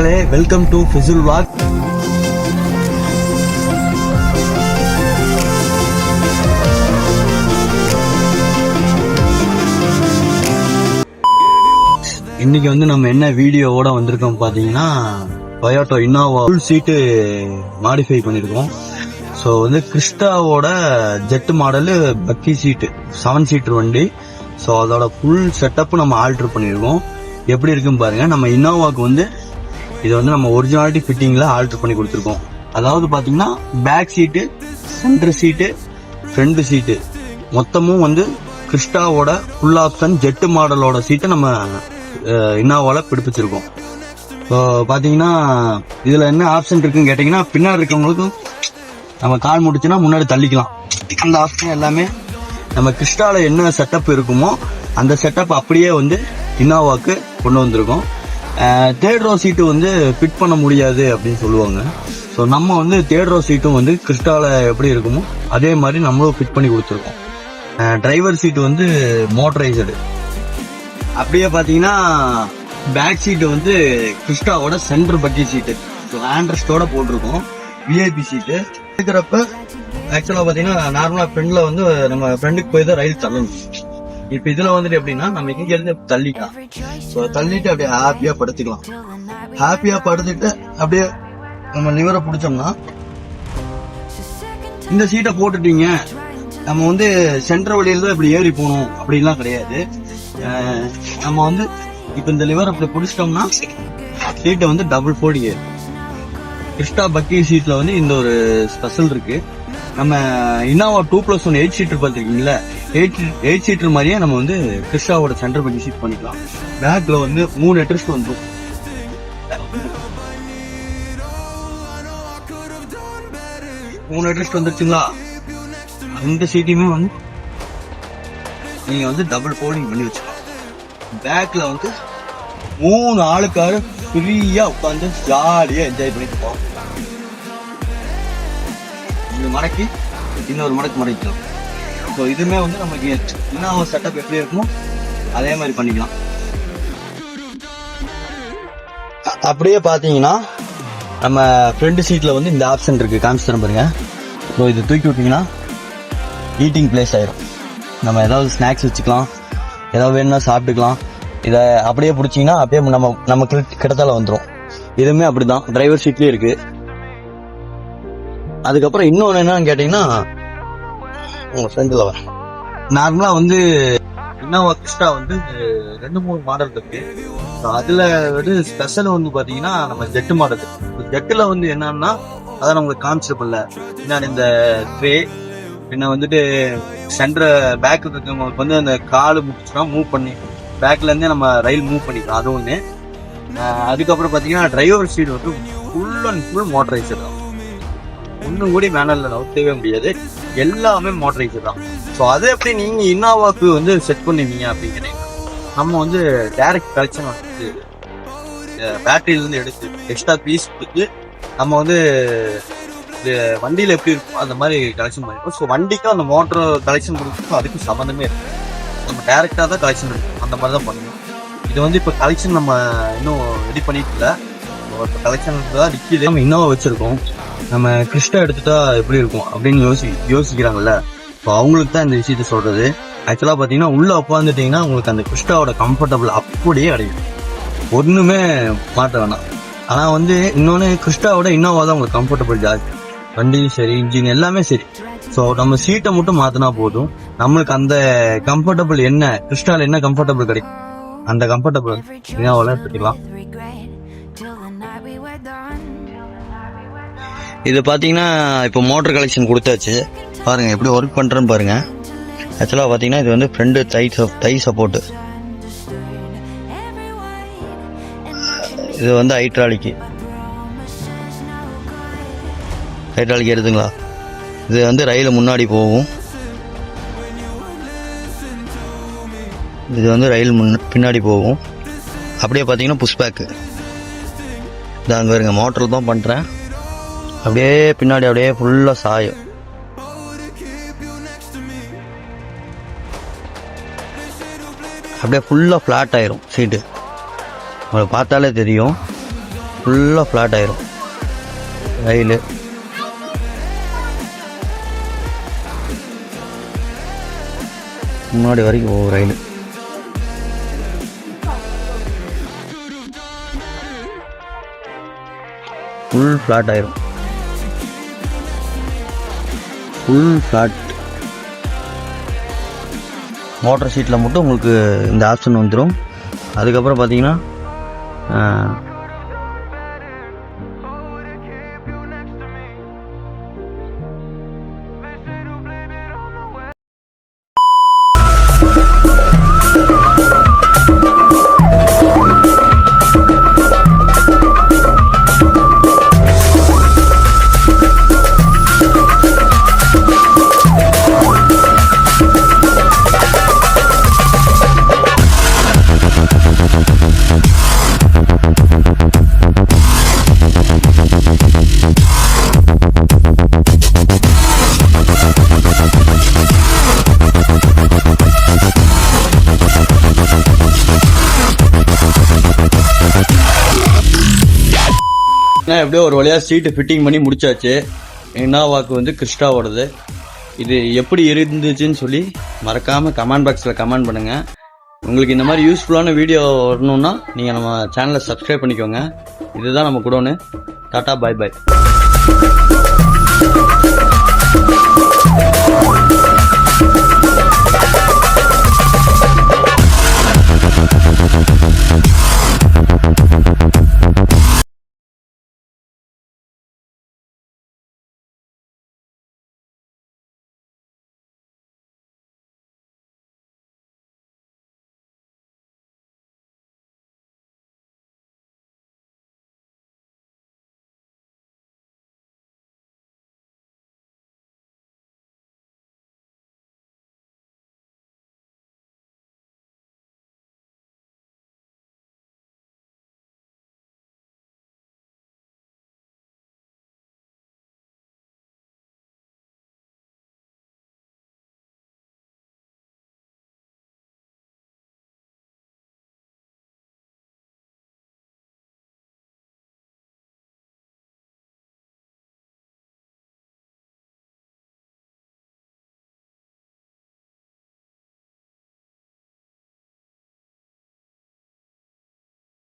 மக்களே, welcome to fizzle walk. இன்னைக்கு வந்து நம்ம என்ன வீடியோவோட வந்திருக்கோம் பாத்தீங்கன்னா, டொயோட்டா இன்னோவா ஃபுல் சீட்டு மாடிஃபை பண்ணிருக்கோம். ஸோ வந்து கிறிஸ்டாவோட ஜெட் மாடலு பக்கி சீட்டு 7 சீட்டர் வண்டி. ஸோ அதோட ஃபுல் செட்டப் நம்ம ஆல்டர் பண்ணியிருக்கோம். எப்படி இருக்குன்னு பாருங்க. நம்ம இன்னோவாக்கு வந்து இது வந்து நம்ம ஒரிஜினாலிட்டி ஃபிட்டிங்ல ஆல்டர் பண்ணி கொடுத்துருக்கோம். அதாவது பாத்தீங்கன்னா பேக் சீட்டு, சென்டர் சீட்டு, ஃப்ரண்ட் சீட்டு மொத்தமும் வந்து கிறிஸ்டாவோட ஃபுல் ஆப்ஷன் ஜெட் மாடலோட சீட்டை நம்ம இன்னோவால பிடிப்பிச்சிருக்கோம். ஸோ பாத்தீங்கன்னா இதுல என்ன ஆப்ஷன் இருக்குன்னு கேட்டீங்கன்னா, பின்னாடி இருக்கவங்களுக்கும் நம்ம கால் முடிச்சுன்னா முன்னாடி தள்ளிக்கலாம். அந்த ஆப்ஷன் எல்லாமே நம்ம கிறிஸ்டால என்ன செட்டப் இருக்குமோ அந்த செட்டப் அப்படியே வந்து இன்னோவாக்கு கொண்டு வந்திருக்கோம். தேர்ட் ரோ சீட்டு வந்து ஃபிட் பண்ண முடியாது அப்படின்னு சொல்லுவாங்க. ஸோ நம்ம வந்து தேர்ட் ரோ சீட்டும் வந்து கிறிஸ்டால எப்படி இருக்குமோ அதே மாதிரி நம்மளும் ஃபிட் பண்ணி கொடுத்துருக்கோம். டிரைவர் சீட்டு வந்து மோட்டரைசடு. அப்படியே பார்த்தீங்கன்னா பேக் சீட்டு வந்து கிறிஸ்டாவோட சென்டர் பக்கி சீட்டு. ஸோ ஹேண்ட்ரெஸ்டோட போட்டிருக்கோம். விஐபி சீட்டு இருக்கிறப்ப ஆக்சுவலாக பார்த்தீங்கன்னா நார்மலாக ஃப்ரெண்டில் வந்து நம்ம ஃப்ரெண்டுக்கு போய் தான் ரயில் தள்ளணும். இப்போ இதில் வந்துட்டு எப்படின்னா நம்ம இங்க இருந்து தள்ளிக்கலாம். ஸோ தள்ளிட்டு அப்படியே ஹாப்பியாக படுத்துக்கலாம். ஹாப்பியாக படுத்துட்டு அப்படியே நம்ம லிவரை பிடிச்சோம்னா, இந்த சீட்டை போட்டுட்டீங்க நம்ம வந்து சென்டர் வழியில தான் இப்படி ஏறி போகணும் அப்படின்லாம் கிடையாது. நம்ம வந்து இப்போ இந்த லிவரை அப்படி பிடிச்சிட்டோம்னா சீட்டை வந்து டபுள் ஃபோல்டு ஏறும். கிறிஸ்டா பக்கி சீட்ல வந்து இந்த ஒரு ஸ்பெஷல் இருக்கு. நம்ம இன்னோவா 2+1 8 சீட்டர் பார்த்துருக்கீங்களா, 8 சீட்டர் மாதிரியே நம்ம வந்து கிறிஸ்டாவோட சென்டர் பக்கி சீட் பண்ணிக்கலாம். பேக்ல வந்து 3 ஹெட்ரெஸ்ட் வந்துடும். 3 ஹெட்ரெஸ்ட் வந்துருச்சுங்களா. அந்த சீட்டையுமே வந்து நீங்க வந்து டபுள் ஃபோல்டிங் பண்ணி வச்சுக்கலாம். பேக்ல வந்து 3 ஆளுக்காரு ஃப்ரீயா உட்காந்து ஜாலியா என்ஜாய் பண்ணிட்டு போவோம். இந்த மடக்கி இன்னொரு மடக்கு மடக்கலாம். ஸோ இதுவுமே வந்து நமக்கு இன்னும் செட்டப் எப்படி இருக்குமோ அதே மாதிரி பண்ணிக்கலாம். அப்படியே பார்த்தீங்கன்னா நம்ம ஃப்ரண்ட் சீட்ல வந்து இந்த ஆப்ஷன் இருக்கு, காமிச்சு பாருங்க. ஸோ இது தூக்கி விட்டீங்கன்னா ஈட்டிங் பிளேஸ் ஆயிரும். நம்ம ஏதாவது ஸ்நாக்ஸ் வச்சுக்கலாம், ஏதாவது வேணும்னா சாப்பிட்டுக்கலாம். இதை அப்படியே பிடிச்சிங்கன்னா அப்படியே நம்ம கிட்டத்தால வந்துடும். இதுவுமே அப்படிதான் டிரைவர் சீட்லயும் இருக்கு. அதுக்கப்புறம் இன்னொன்று என்னன்னு கேட்டீங்கன்னா, உங்க ஃப்ரெண்டில் நார்மலா வந்து இன்னோவா கிறிஸ்டா வந்து 2-3 மாடல் இருக்கு. அதுல வந்து ஸ்பெஷல் வந்து பாத்தீங்கன்னா நம்ம ஜெட் மாடல். ஜெட்டுல வந்து என்னன்னா அதை நம்மளுக்கு காமிச்சிருப்பல, பின்னாடி இந்த ட்ரே, பின்ன வந்துட்டு சென்டர் பேக் இருக்கவங்களுக்கு வந்து அந்த காலு முடிச்சுனா மூவ் பண்ணி பேக்ல இருந்தே நம்ம ரயில் மூவ் பண்ணிக்கலாம். அது ஒண்ணு. அதுக்கப்புறம் பாத்தீங்கன்னா டிரைவர் சீட் வந்து ஃபுல் அண்ட் ஃபுல் மோட்டரைசர் தான். ஒன்னும் கூட மேனல்ல நவுத்தவே முடியாது, எல்லாமே மோட்டரைசர் தான். ஸோ அதை எப்படி நீங்க இன்னோவாக்கு வந்து செட் பண்ணுவீங்க அப்படின்னு நம்ம வந்து டைரக்ட் கலெக்ஷன் வந்து பேட்டரியில இருந்து எடுத்து எக்ஸ்ட்ரா பீஸ் கொடுத்து நம்ம வந்து வண்டியில எப்படி இருக்கும் அந்த மாதிரி கலெக்ஷன் பண்ணிருக்கோம். ஸோ வண்டிக்கும் அந்த மோட்டர் கலெக்ஷன் கொடுக்கும் அதுக்கும் சம்மந்தமே இருக்கு. நம்ம டைரக்டா தான் கலெக்ஷன் எடுக்கும், அந்த மாதிரி தான் பண்ணுவோம். இது வந்து இப்போ கலெக்ஷன் நம்ம இன்னும் ரெடி பண்ணிட்டு இல்லை, இப்போ கலெக்ஷன் தான் நிற்கிது. நம்ம இன்னோவா வச்சிருக்கோம். நம்ம கிறிஸ்டா எடுத்துட்டா எப்படி இருக்கும் அப்படின்னு யோசிக்கிறாங்கல்ல. இப்போ அவங்களுக்கு தான் இந்த விஷயத்த சொல்றது. ஆக்சுவலா பாத்தீங்கன்னா உள்ள உட்காந்துட்டீங்கன்னா உங்களுக்கு அந்த கிறிஸ்டாவோட கம்ஃபர்டபுள் அப்படியே அடையும், ஒண்ணுமே மாற்ற வேணாம். ஆனா வந்து இன்னொன்னு கிறிஸ்டாவோட இன்னோவா தான் உங்களுக்கு கம்ஃபர்டபுள் ஜாஸ்தி. வண்டியும் சரி, இன்ஜின் எல்லாமே சரி. ஸோ நம்ம சீட்டை மட்டும் மாத்தினா போதும், நம்மளுக்கு அந்த கம்ஃபர்டபுள் என்ன கிறிஸ்டால என்ன கம்ஃபர்டபுள் கிடைக்கும் அந்த கம்ஃபர்டபுள் இன்னோவால எடுத்துக்கலாம். இது பார்த்தீங்கன்னா இப்போ மோட்டர் கலெக்ஷன் கொடுத்தாச்சு. பாருங்கள் எப்படி ஒர்க் பண்ணுறேன்னு பாருங்கள். ஆக்சுவலாக பார்த்தீங்கன்னா இது வந்து ஃப்ரண்ட் தை சப்போர்ட்டு. இது வந்து ஹைட்ராலிக்கு எடுத்துங்களா. இது வந்து ரயில் முன்னாடி போகும், இது வந்து ரயில் பின்னாடி போகும். அப்படியே பார்த்தீங்கன்னா புஷ்பேக்கு இது அங்கே வருங்க. மோட்டரில் தான் பண்ணுறேன். அப்படியே பின்னாடி அப்படியே ஃபுல்லாக சாயும். அப்படியே ஃபுல்லாக ஃப்ளாட் ஆயிரும் சீட்டு. உங்களுக்கு பார்த்தாலே தெரியும். ஃபுல்லாக ஃப்ளாட் ஆயிரும். ரயிலு முன்னாடி வரைக்கும் போகும். ரயில் ஃபுல் ஃப்ளாட் ஆயிரும். Full flat. மோட்டர் சீட்டில் மட்டும் உங்களுக்கு இந்த ஆப்ஷன் வந்துடும். அதுக்கப்புறம் பார்த்தீங்கன்னா எப்படியோ ஒரு வழியாக சீட்டு ஃபிட்டிங் பண்ணி முடிச்சாச்சு. இனோவாக்கு வந்து கிறிஸ்டாவோடது. இது எப்படி இருந்துச்சுன்னு சொல்லி மறக்காமல் கமெண்ட் பாக்ஸில் கமெண்ட் பண்ணுங்கள். உங்களுக்கு இந்த மாதிரி யூஸ்ஃபுல்லான வீடியோ வரணுன்னா நீங்கள் நம்ம சேனலை சப்ஸ்கிரைப் பண்ணிக்கோங்க. இதுதான் நம்ம குடோனு. டாட்டா பாய் பாய்.